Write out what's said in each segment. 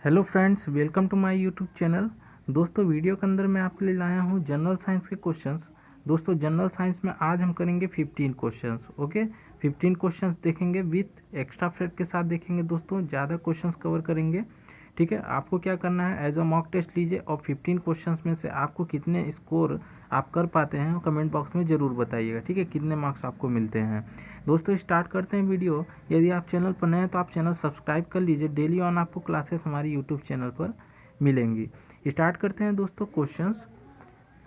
Hello friends, welcome to my YouTube channel. दोस्तों, video के अंदर मैं आपके लिए लाया हूँ जनरल साइंस के क्वेश्चंस। दोस्तों, जनरल साइंस में आज हम करेंगे 15 क्वेश्चंस। ओके, 15 क्वेश्चंस देखेंगे विथ एक्स्ट्रा फ्रेड के साथ देखेंगे। दोस्तों, ज़्यादा क्वेश्चंस कवर करेंगे। ठीक है, आपको क्या करना है, एज अ मॉक टेस्ट लीजिए और 15 क्वेश्चंस में से आपको कितने स्कोर आप कर पाते हैं कमेंट बॉक्स में ज़रूर बताइएगा। ठीक है, कितने मार्क्स आपको मिलते हैं। दोस्तों, स्टार्ट करते हैं वीडियो। यदि आप चैनल पर नए हैं तो आप चैनल सब्सक्राइब कर लीजिए। डेली ऑन आपको क्लासेस हमारी यूट्यूब चैनल पर मिलेंगी। स्टार्ट करते हैं दोस्तों क्वेश्चंस।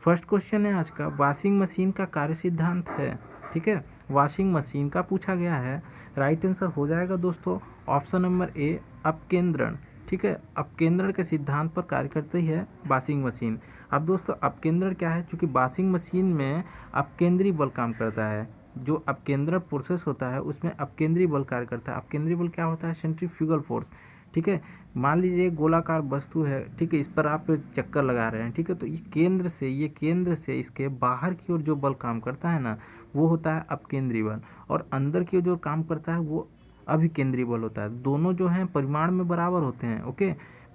फर्स्ट क्वेश्चन है आज का, वॉशिंग मशीन का कार्य सिद्धांत है। ठीक है, वॉशिंग मशीन का पूछा गया है। राइट आंसर हो जाएगा दोस्तों ऑप्शन नंबर ए, अपकेंद्रण। ठीक है, अपकेंद्रण के सिद्धांत पर कार्य करती है वॉशिंग मशीन। अब दोस्तों, अपकेंद्रण क्या है? क्योंकि वॉशिंग मशीन में अपकेंद्री बल काम करता है। जो अपकेंद्रण प्रोसेस होता है उसमें अपकेंद्री बल कार्य करता है। अपकेंद्री बल क्या होता है? Centrifugal force. ठीक है, मान लीजिए गोलाकार वस्तु है, ठीक है, इस पर आप चक्कर लगा रहे हैं। ठीक है, तो ये केंद्र से इसके बाहर की ओर जो बल काम करता है ना, वो होता है अपकेंद्री बल। और अंदर की ओर जो काम करता है वो अभिकेंद्री बल होता है। दोनों जो हैं परिमाण में बराबर होते हैं। ओके,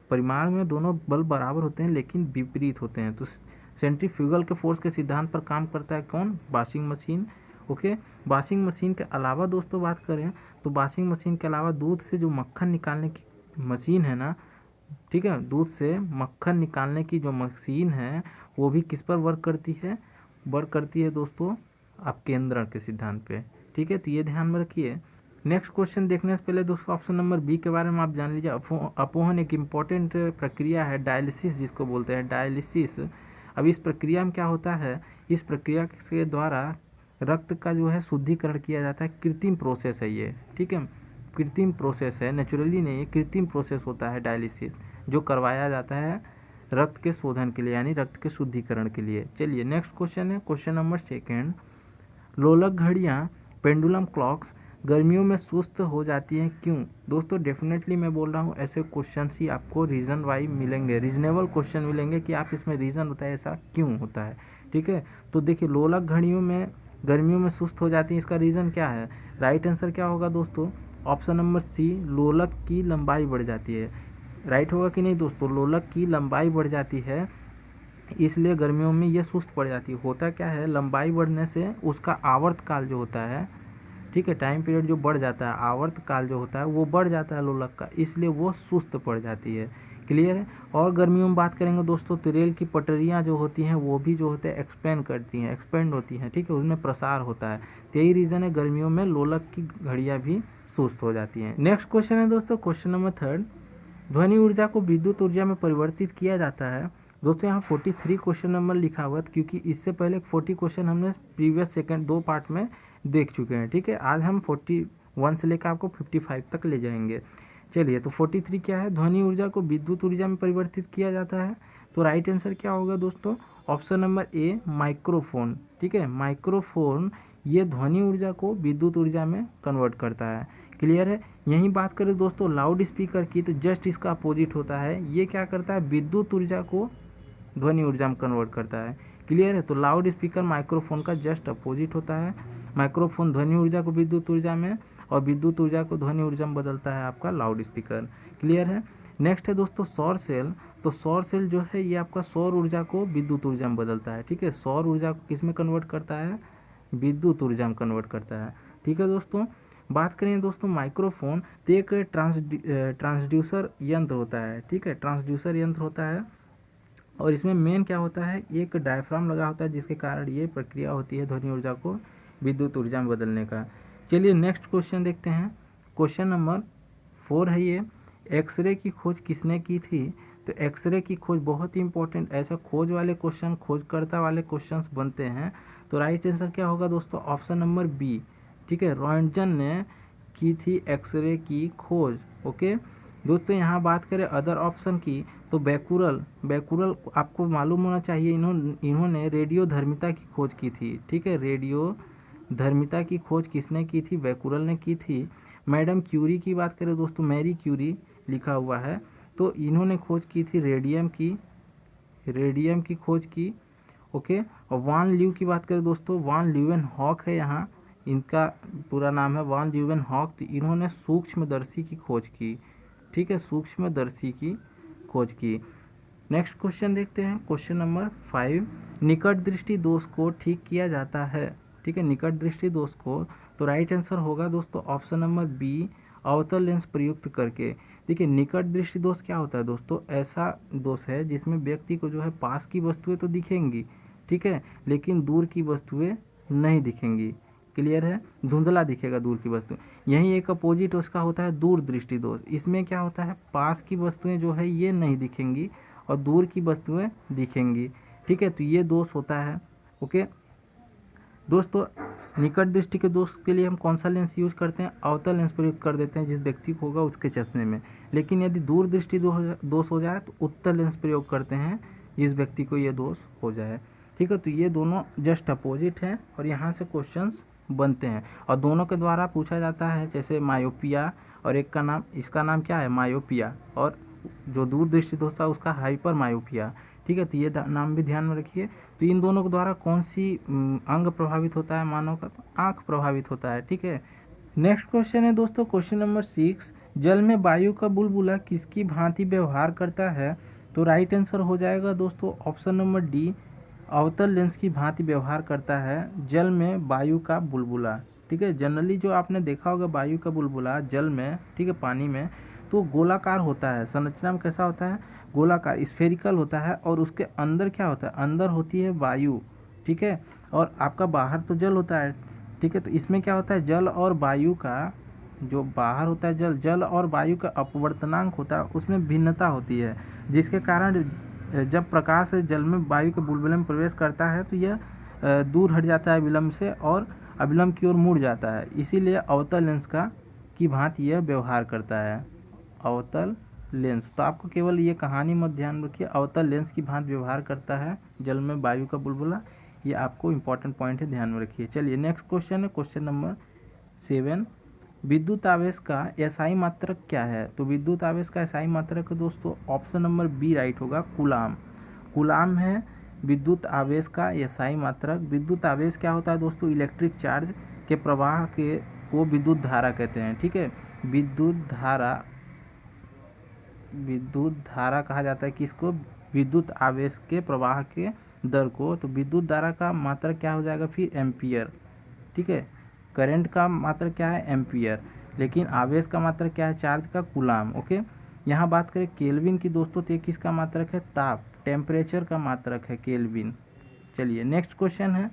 परिमाण में दोनों बल बराबर होते हैं लेकिन विपरीत होते हैं। तो सेंट्रीफ्यूगल के फोर्स के सिद्धांत पर काम करता है कौन? Washing machine. Okay, washing machine के अलावा दोस्तों बात करें तो वॉशिंग मशीन के अलावा दूध से जो मक्खन निकालने की मशीन है ना, ठीक है, दूध से मक्खन निकालने की जो मशीन है वो भी किस पर वर्क करती है? वर्क करती है दोस्तों अपकेंद्रण के सिद्धांत पे। ठीक है, तो ये ध्यान में रखिए। नेक्स्ट क्वेश्चन देखने से पहले दोस्तों ऑप्शन नंबर बी के बारे में आप जान लीजिए। अपोहन एक इम्पॉर्टेंट प्रक्रिया है, डायलिसिस जिसको बोलते हैं, डायलिसिस। अब इस प्रक्रिया में क्या होता है? इस प्रक्रिया के द्वारा रक्त का जो है शुद्धिकरण किया जाता है। कृत्रिम प्रोसेस है ये। ठीक है, कृत्रिम प्रोसेस है, नेचुरली नहीं, ये कृत्रिम प्रोसेस होता है डायलिसिस, जो करवाया जाता है रक्त के शोधन के लिए, यानी रक्त के शुद्धिकरण के लिए। चलिए नेक्स्ट क्वेश्चन है, क्वेश्चन नंबर सेकेंड। लोलक घड़ियाँ, पेंडुलम क्लॉक्स गर्मियों में सुस्त हो जाती हैं क्यों? दोस्तों, डेफिनेटली मैं बोल रहा हूँ ऐसे क्वेश्चन ही आपको रीज़न वाइज मिलेंगे, रीजनेबल क्वेश्चन मिलेंगे कि आप इसमें रीज़न बताए ऐसा क्यों होता है। ठीक है, तो देखिए, लोलक घड़ियों में गर्मियों में सुस्त हो जाती है, इसका रीज़न क्या है? राइट आंसर क्या होगा दोस्तों? ऑप्शन नंबर सी, लोलक की लंबाई बढ़ जाती है। राइट होगा कि नहीं दोस्तों? लोलक की लंबाई बढ़ जाती है, इसलिए गर्मियों में ये सुस्त पड़ जाती है। होता क्या है, लंबाई बढ़ने से उसका आवर्त काल जो होता है, ठीक है, टाइम पीरियड जो बढ़ जाता है, आवर्त काल जो होता है वो बढ़ जाता है लोलक का, इसलिए वो सुस्त पड़ जाती है। क्लियर है? और गर्मियों में बात करेंगे दोस्तों तो रेल की पटरियाँ जो होती हैं वो भी जो होते हैं एक्सपेंड होती हैं। ठीक है, उसमें प्रसार होता है। तो यही रीज़न है गर्मियों में लोलक की घड़ियाँ भी सुस्त हो जाती हैं। नेक्स्ट क्वेश्चन है दोस्तों, क्वेश्चन नंबर थर्ड। ध्वनि ऊर्जा को विद्युत ऊर्जा में परिवर्तित किया जाता है। दोस्तों, यहाँ 43 क्वेश्चन नंबर लिखा हुआ है क्योंकि इससे पहले 40 क्वेश्चन हमने प्रीवियस सेकंड 2 पार्ट में देख चुके हैं। ठीक है, आज हम 41 से लेकर आपको 55 तक ले जाएंगे। चलिए, तो 43 क्या है? ध्वनि ऊर्जा को विद्युत ऊर्जा में परिवर्तित किया जाता है। तो राइट आंसर क्या होगा दोस्तों? Option number A, microphone. ठीक है, माइक्रोफोन ये ध्वनि ऊर्जा को विद्युत ऊर्जा में कन्वर्ट करता है। क्लियर है? यहीं बात करें दोस्तों लाउड स्पीकर की, तो जस्ट इसका अपोजिट होता है। ये क्या करता है? विद्युत ऊर्जा को ध्वनि ऊर्जा में कन्वर्ट करता है। क्लियर है? तो लाउड स्पीकर माइक्रोफोन का जस्ट अपोजिट होता है। माइक्रोफोन ध्वनि ऊर्जा को विद्युत ऊर्जा में और विद्युत ऊर्जा को ध्वनि ऊर्जा में बदलता है आपका लाउड स्पीकर। क्लियर है? नेक्स्ट है दोस्तों सौर सेल। तो सौर सेल जो है ये आपका सौर ऊर्जा को विद्युत ऊर्जा में बदलता है। ठीक है, सौर ऊर्जा को किस में कन्वर्ट करता है? विद्युत ऊर्जा में कन्वर्ट करता है। ठीक है दोस्तों, बात करें दोस्तों माइक्रोफोन, तो एक ट्रांसड्यूसर यंत्र होता है। ठीक है, ट्रांसड्यूसर यंत्र होता है और इसमें मेन क्या होता है, एक डायफ्राम लगा होता है जिसके कारण ये प्रक्रिया होती है ध्वनि ऊर्जा को विद्युत ऊर्जा में बदलने का। चलिए नेक्स्ट क्वेश्चन देखते हैं, क्वेश्चन नंबर 4 है ये। एक्सरे की खोज किसने की थी? तो एक्सरे की खोज बहुत ही इंपॉर्टेंट, ऐसा खोज वाले क्वेश्चन, खोजकर्ता वाले क्वेश्चंस बनते हैं। तो राइट आंसर क्या होगा दोस्तों? Option number B. ठीक है, रॉन्टजन ने की थी एक्सरे की खोज। ओके दोस्तों, यहाँ बात करें अदर ऑप्शन की तो बैकुरल आपको मालूम होना चाहिए, इन्होंने रेडियो धर्मिता की खोज की थी। ठीक है, रेडियो धर्मिता की खोज किसने की थी? बैकुरल ने की थी। मैडम क्यूरी की बात करें दोस्तों, मैरी क्यूरी लिखा हुआ है, तो इन्होंने खोज की थी रेडियम की खोज की। ओके, और वान ल्यू की बात करें दोस्तों, वान ल्यूवेन हॉक है यहाँ, इनका पूरा नाम है वान ल्यूवेन हॉक। तो इन्होंने सूक्ष्मदर्शी की खोज की। ठीक है, सूक्ष्मदर्शी की खोज की। नेक्स्ट क्वेश्चन देखते हैं, क्वेश्चन नंबर 5, निकट दृष्टि दोष को ठीक किया जाता है। ठीक है, निकट दृष्टि दोष को, तो राइट आंसर होगा दोस्तों ऑप्शन नंबर बी, अवतल लेंस प्रयुक्त करके। देखिए निकट दृष्टि दोष क्या होता है दोस्तों, ऐसा दोष है जिसमें व्यक्ति को जो है पास की वस्तुएं तो दिखेंगी, ठीक है, लेकिन दूर की वस्तुएं नहीं दिखेंगी। क्लियर है, धुंधला दिखेगा दूर की वस्तु। यही एक अपोजिट उसका होता है दूर दृष्टि दोष। इसमें क्या होता है, पास की वस्तुएं जो है ये नहीं दिखेंगी और दूर की वस्तुएं दिखेंगी। ठीक है, तो ये दोष होता है। ओके दोस्तों, निकट दृष्टि के दोष के लिए हम कौन सा लेंस यूज करते हैं, अवतल लेंस प्रयोग कर देते हैं जिस व्यक्ति को होगा उसके चश्मे में। लेकिन यदि दूर दृष्टि दोष हो जाए तो उत्तल लेंस प्रयोग करते हैं जिस व्यक्ति को ये दोष हो जाए। ठीक है, तो ये दोनों जस्ट अपोजिट हैं और यहाँ से क्वेश्चंस बनते हैं और दोनों के द्वारा पूछा जाता है। जैसे मायोपिया और एक का नाम, इसका नाम क्या है मायोपिया, और जो दूर दृष्टि दोष था उसका हाइपर मायोपिया। ठीक है, तो ये नाम भी ध्यान में रखिए। तो इन दोनों के द्वारा कौन सी अंग प्रभावित होता है मानव का, तो आँख प्रभावित होता है। ठीक है, नेक्स्ट क्वेश्चन है दोस्तों क्वेश्चन नंबर 6, जल में वायु का बुलबुला किसकी भांति व्यवहार करता है। तो राइट आंसर हो जाएगा दोस्तों ऑप्शन नंबर डी, अवतल लेंस की भांति व्यवहार करता है जल में वायु का बुलबुला। ठीक है, जनरली जो आपने देखा होगा वायु का बुलबुला जल में, ठीक है, पानी में, तो गोलाकार होता है। संरचना में कैसा होता है, गोलाकार स्फेरिकल होता है और उसके अंदर क्या होता है, अंदर होती है वायु। ठीक है, और आपका बाहर तो जल होता है। ठीक है, तो इसमें क्या होता है, जल और वायु का जो बाहर होता है जल और वायु का अपवर्तनांक होता है, उसमें भिन्नता होती है, जिसके कारण जब प्रकाश जल में वायु के बुलबुले में प्रवेश करता है तो यह दूर हट जाता है विलंब से और अविलंब की ओर मुड़ जाता है। इसीलिए अवतल लेंस की भांति यह व्यवहार करता है, अवतल लेंस। तो आपको केवल ये कहानी मत ध्यान रखिए, अवतल लेंस की भांति व्यवहार करता है जल में वायु का बुलबुला, ये आपको इंपॉर्टेंट पॉइंट है, ध्यान में रखिए। चलिए नेक्स्ट क्वेश्चन है क्वेश्चन नंबर 7, विद्युत आवेश का एसआई मात्रक क्या है। तो विद्युत आवेश का एसआई मात्रक दोस्तों ऑप्शन नंबर बी राइट होगा, कूलाम। कूलाम है विद्युत आवेश का एसआई मात्रक। विद्युत आवेश क्या होता है दोस्तों, इलेक्ट्रिक चार्ज के प्रवाह को विद्युत धारा कहते हैं। ठीक है, विद्युत धारा कहा जाता है किसको, विद्युत आवेश के प्रवाह के दर को। तो विद्युत धारा का मात्रक क्या हो जाएगा फिर, एम्पियर। ठीक है, करंट का मात्रक क्या है, एम्पियर, लेकिन आवेश का मात्रक क्या है, चार्ज का, कूलाम। ओके, यहाँ बात करें केल्विन की दोस्तों, तो ये किसका मात्रक है, ताप, टेम्परेचर का मात्रक है केल्विन। चलिए नेक्स्ट क्वेश्चन है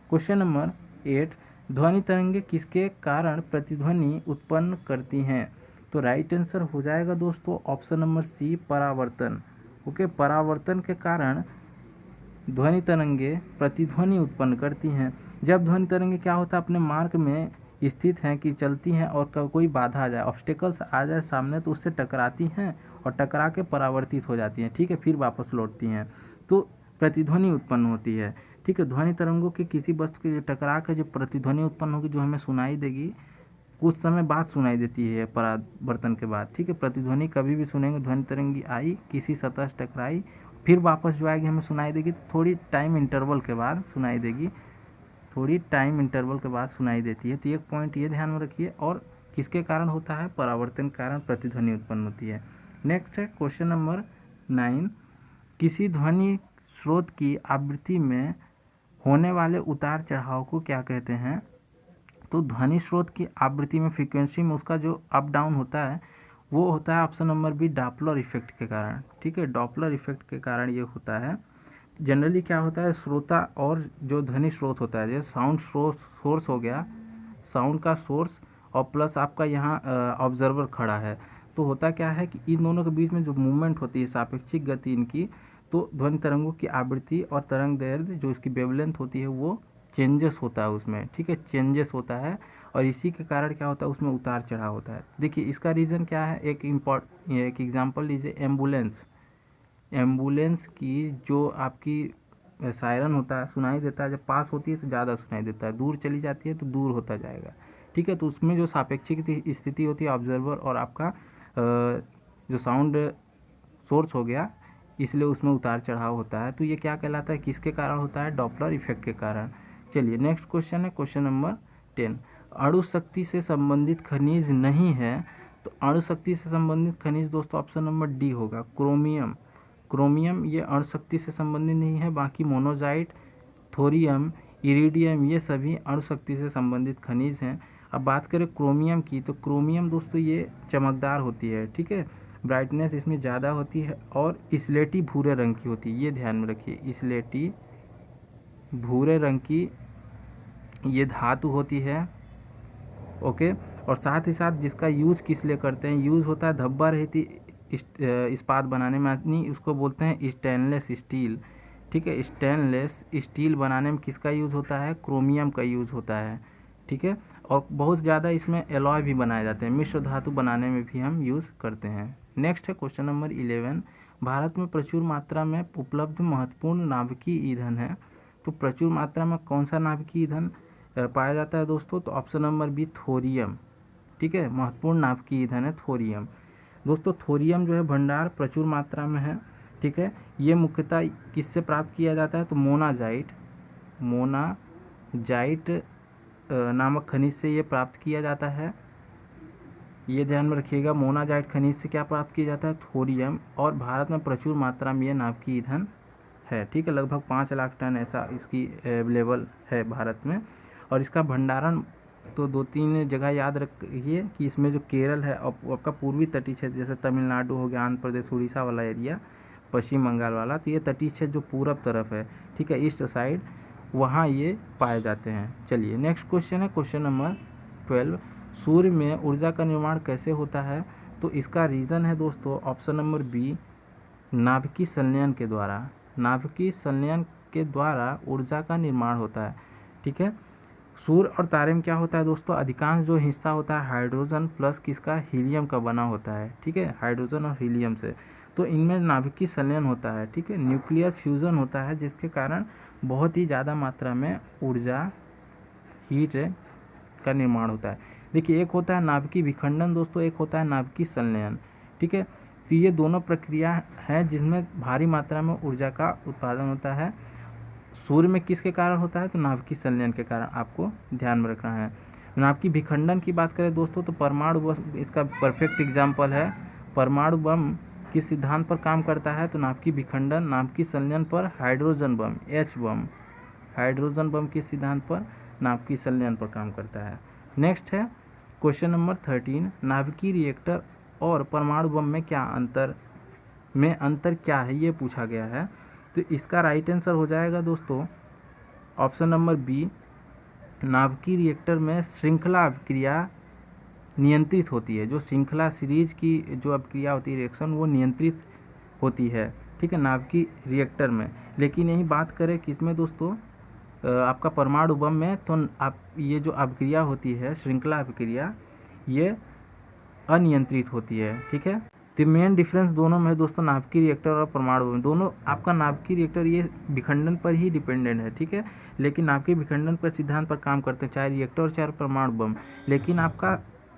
क्वेश्चन नंबर 8, ध्वनि तरंगे किसके कारण प्रतिध्वनि उत्पन्न करती हैं। तो राइट आंसर हो जाएगा दोस्तों ऑप्शन नंबर सी, परावर्तन। ओके, परावर्तन के कारण ध्वनि तरंगे प्रतिध्वनि उत्पन्न करती हैं। जब ध्वनि तरंगे क्या होता है, अपने मार्ग में स्थित हैं कि चलती हैं और कोई बाधा आ जाए, ऑब्स्टेकल्स आ जाए सामने, तो उससे टकराती हैं और टकरा के परावर्तित हो जाती हैं। ठीक है, फिर वापस लौटती हैं, तो प्रतिध्वनि उत्पन्न होती है। ठीक है, ध्वनि तरंगों के किसी वस्तु के टकरा कर जो प्रतिध्वनि उत्पन्न होगी, जो हमें सुनाई देगी, कुछ समय बाद सुनाई देती है परावर्तन के बाद। ठीक है, प्रतिध्वनि कभी भी सुनेंगे, ध्वनि तरंगी आई, किसी सतह से टकराई, फिर वापस जो आएगी हमें सुनाई देगी, तो थोड़ी टाइम इंटरवल के बाद सुनाई देगी, थोड़ी टाइम इंटरवल के बाद सुनाई देती है। तो एक पॉइंट ये ध्यान में रखिए, और किसके कारण होता है, परावर्तन के कारण प्रतिध्वनि उत्पन्न होती है। नेक्स्ट है क्वेश्चन नंबर 9, किसी ध्वनि स्रोत की आवृत्ति में होने वाले उतार चढ़ाव को क्या कहते हैं। तो ध्वनि स्रोत की आवृत्ति में, फ्रीक्वेंसी में उसका जो अप डाउन होता है वो होता है option number B, Doppler effect के कारण। ठीक है, डॉपलर इफेक्ट के कारण ये होता है। जनरली क्या होता है, श्रोता और जो ध्वनि स्रोत होता है, जैसे साउंड सोर्स हो गया, साउंड का सोर्स, और प्लस आपका यहाँ ऑब्जर्वर खड़ा है, तो होता क्या है कि इन दोनों के बीच में जो मूवमेंट होती है, सापेक्षिक गति इनकी, तो ध्वनि तरंगों की आवृत्ति और तरंग दैर्ध्य जो इसकी वेवलेंथ होती है वो चेंजेस होता है उसमें। ठीक है, चेंजेस होता है, और इसी के कारण क्या होता है, उसमें उतार चढ़ाव होता है। देखिए इसका रीज़न क्या है, एक एग्जांपल लीजिए, एम्बुलेंस की जो आपकी सायरन होता है, सुनाई देता है, जब पास होती है तो ज़्यादा सुनाई देता है, दूर चली जाती है तो दूर होता जाएगा। ठीक है, तो उसमें जो सापेक्षिक स्थिति होती है, ऑब्जर्वर और आपका जो साउंड सोर्स हो गया, इसलिए उसमें उतार चढ़ाव होता है। तो ये क्या कहलाता है, किसके कारण होता है, डॉपलर इफेक्ट के कारण। चलिए नेक्स्ट क्वेश्चन है क्वेश्चन नंबर 10, अणु शक्ति से संबंधित खनिज नहीं है तो अणु शक्ति से संबंधित खनिज दोस्तों ऑप्शन नंबर डी होगा, क्रोमियम। क्रोमियम ये अणु शक्ति से संबंधित नहीं है, बाकी मोनोजाइट, थोरियम, इरिडियम ये सभी अणु शक्ति से संबंधित खनिज हैं। अब बात करें क्रोमियम की, तो क्रोमियम दोस्तों ये चमकदार होती है, ठीक है, ब्राइटनेस इसमें ज़्यादा होती है और स्लेटी भूरे रंग की होती है, ये ध्यान में रखिए, स्लेटी भूरे रंग की ये धातु होती है। ओके, और साथ ही साथ जिसका यूज़ किस लिए करते हैं, यूज़ होता है धब्बा रहित इस्पात बनाने में, यानी उसको बोलते हैं स्टेनलेस स्टील, ठीक है। स्टेनलेस स्टील बनाने में किसका यूज़ होता है, क्रोमियम का यूज़ होता है, ठीक है। और बहुत ज़्यादा इसमें एलॉय भी बनाए जाते हैं, मिश्र धातु बनाने में भी हम यूज़ करते हैं। नेक्स्ट है क्वेश्चन नंबर 11, भारत में प्रचुर मात्रा में उपलब्ध महत्वपूर्ण नाभिकीय ईंधन है। तो प्रचुर मात्रा में कौन सा नाभिकीय ईंधन पाया जाता है दोस्तों, तो ऑप्शन नंबर बी थोरियम, ठीक है, महत्वपूर्ण नाभिकीय ईंधन है थोरियम। दोस्तों थोरियम जो है भंडार प्रचुर मात्रा में है, ठीक है। ये मुख्यतः किससे प्राप्त किया जाता है, तो मोनाजाइट नामक खनिज से ये प्राप्त किया जाता है, ये ध्यान में रखिएगा। मोनाजाइट खनिज से क्या प्राप्त किया जाता है, थोरियम, और भारत में प्रचुर मात्रा में ये नाभिकीय ईंधन है, ठीक है। लगभग 5 लाख टन ऐसा इसकी अवेलेबल है भारत में। और इसका भंडारण तो 2-3 जगह याद रखिए कि इसमें जो केरल है आपका पूर्वी तटीय क्षेत्र, जैसे तमिलनाडु हो गया, आंध्र प्रदेश, उड़ीसा वाला एरिया, पश्चिम बंगाल वाला, तो ये तटीय क्षेत्र जो पूरब तरफ है, ठीक है, ईस्ट साइड, वहाँ ये पाए जाते हैं। चलिए नेक्स्ट क्वेश्चन है क्वेश्चन नंबर 12, सूर्य में ऊर्जा का निर्माण कैसे होता है। तो इसका रीज़न है दोस्तों ऑप्शन नंबर बी, नाभिकीय संलयन के द्वारा। नाभिकीय संलयन के द्वारा ऊर्जा का निर्माण होता है, ठीक है। सूर्य और तारे में क्या होता है दोस्तों, अधिकांश जो हिस्सा होता है हाइड्रोजन प्लस किसका, हीलियम का बना होता है, ठीक है, हाइड्रोजन और हीलियम से। तो इनमें नाभिकीय संलयन होता है, ठीक है, न्यूक्लियर फ्यूज़न होता है, जिसके कारण बहुत ही ज़्यादा मात्रा में ऊर्जा, हीट का निर्माण होता है। देखिए एक होता है नाभिकीय विखंडन दोस्तों, एक होता है नाभिकीय संलयन, ठीक है। तो ये दोनों प्रक्रिया हैं जिसमें भारी मात्रा में ऊर्जा का उत्पादन होता है। सूर्य में किसके कारण होता है, तो नाभिकीय संलयन के कारण, आपको ध्यान में रखना है। नाभिकीय विखंडन की बात करें दोस्तों, तो परमाणु बम इसका परफेक्ट एग्जाम्पल है। परमाणु बम किस सिद्धांत पर काम करता है, तो नाभिकीय विखंडन। नाभिकीय संलयन पर हाइड्रोजन बम, एच बम, हाइड्रोजन बम किस सिद्धांत पर, नाभिकीय संलयन पर काम करता है। नेक्स्ट है क्वेश्चन नंबर 13, नाभिकीय रिएक्टर और परमाणु बम में अंतर क्या है, ये पूछा गया है। तो इसका राइट आंसर हो जाएगा दोस्तों ऑप्शन नंबर बी, नाभिकीय रिएक्टर में श्रृंखला अभिक्रिया नियंत्रित होती है। जो श्रृंखला सीरीज की जो अभिक्रिया होती है, रिएक्शन, वो नियंत्रित होती है, ठीक है, नाभिकीय रिएक्टर में। लेकिन यही बात करें किसमें दोस्तों, आपका परमाणु बम में, तो आप ये जो अभिक्रिया होती है, श्रृंखला अभिक्रिया, ये अनियंत्रित होती है, ठीक है। तो मेन डिफरेंस दोनों में है दोस्तों, नाभिकीय रिएक्टर और परमाणु बम। दोनों आपका नाभिकीय रिएक्टर ये विखंडन पर ही डिपेंडेंट है, ठीक है, लेकिन नाभिकीय विखंडन पर सिद्धांत पर काम करते हैं, चाहे रिएक्टर और चाहे परमाणु बम। लेकिन आपका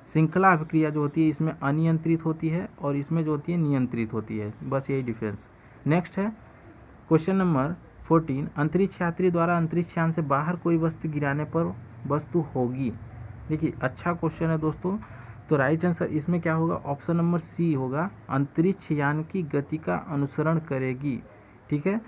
श्रृंखला अभिक्रिया जो होती है इसमें अनियंत्रित होती है और इसमें जो होती है नियंत्रित होती है, बस यही डिफरेंस। नेक्स्ट है क्वेश्चन नंबर 14, अंतरिक्ष यात्री द्वारा अंतरिक्ष यान से बाहर कोई वस्तु गिराने पर वस्तु होगी। देखिए अच्छा क्वेश्चन है दोस्तों, तो राइट आंसर इसमें क्या होगा, ऑप्शन नंबर सी होगा, अंतरिक्ष यान की गति का अनुसरण करेगी, ठीक है।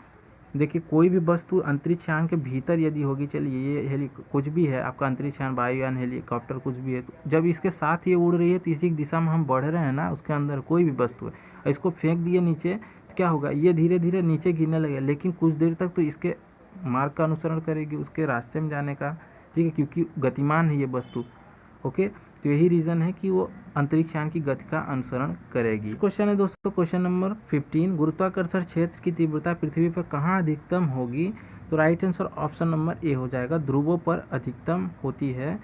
देखिए कोई भी वस्तु अंतरिक्ष यान के भीतर यदि होगी, चलिए ये कुछ भी है आपका अंतरिक्ष यान, वायुयान, हेलीकॉप्टर, कुछ भी है, तो जब इसके साथ ये उड़ रही है तो इसी दिशा में हम बढ़ रहे हैं ना, उसके अंदर कोई भी वस्तु है, इसको फेंक दिए नीचे तो क्या होगा, ये धीरे धीरे नीचे गिरने लगेगा, लेकिन कुछ देर तक तो इसके मार्ग का अनुसरण करेगी, उसके रास्ते में जाने का, ठीक है, क्योंकि गतिमान है ये वस्तु। ओके, तो यही रीज़न है कि वो अंतरिक्ष यान की गति का अनुसरण करेगी। क्वेश्चन है दोस्तों क्वेश्चन नंबर 15, गुरुत्वाकर्षण क्षेत्र की तीव्रता पृथ्वी पर कहाँ अधिकतम होगी। तो right answer option number A हो जाएगा, ध्रुवों पर अधिकतम होती है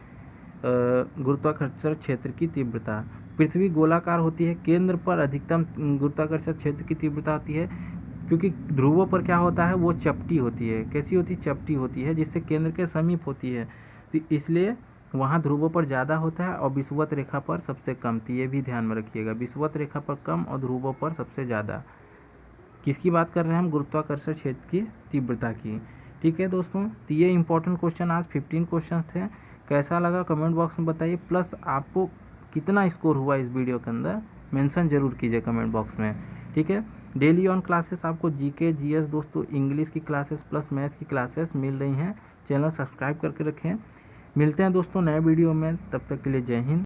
गुरुत्वाकर्षण क्षेत्र की तीव्रता। पृथ्वी गोलाकार होती है, केंद्र पर अधिकतम गुरुत्वाकर्षण क्षेत्र की तीव्रता होती है, क्योंकि ध्रुवों पर क्या होता है, वो चपटी होती है। कैसी होती है, चपटी होती है, जिससे केंद्र के समीप होती है, तो इसलिए वहाँ ध्रुवों पर ज़्यादा होता है और विषुवत रेखा पर सबसे कम। तो ये भी ध्यान में रखिएगा, विषुवत रेखा पर कम और ध्रुवों पर सबसे ज़्यादा। किसकी बात कर रहे हैं हम, गुरुत्वाकर्षण क्षेत्र की तीव्रता की, ठीक है दोस्तों। तो ये इंपॉर्टेंट क्वेश्चन आज 15 क्वेश्चन थे। कैसा लगा कमेंट बॉक्स में बताइए, प्लस आपको कितना स्कोर हुआ इस वीडियो के अंदर मेंशन जरूर कीजिए कमेंट बॉक्स में, ठीक है। डेली ऑन क्लासेस आपको जीके जीएस दोस्तों इंग्लिश की क्लासेस प्लस मैथ की क्लासेस मिल रही हैं। चैनल सब्सक्राइब करके रखें। मिलते हैं दोस्तों नए वीडियो में, तब तक के लिए जय हिंद।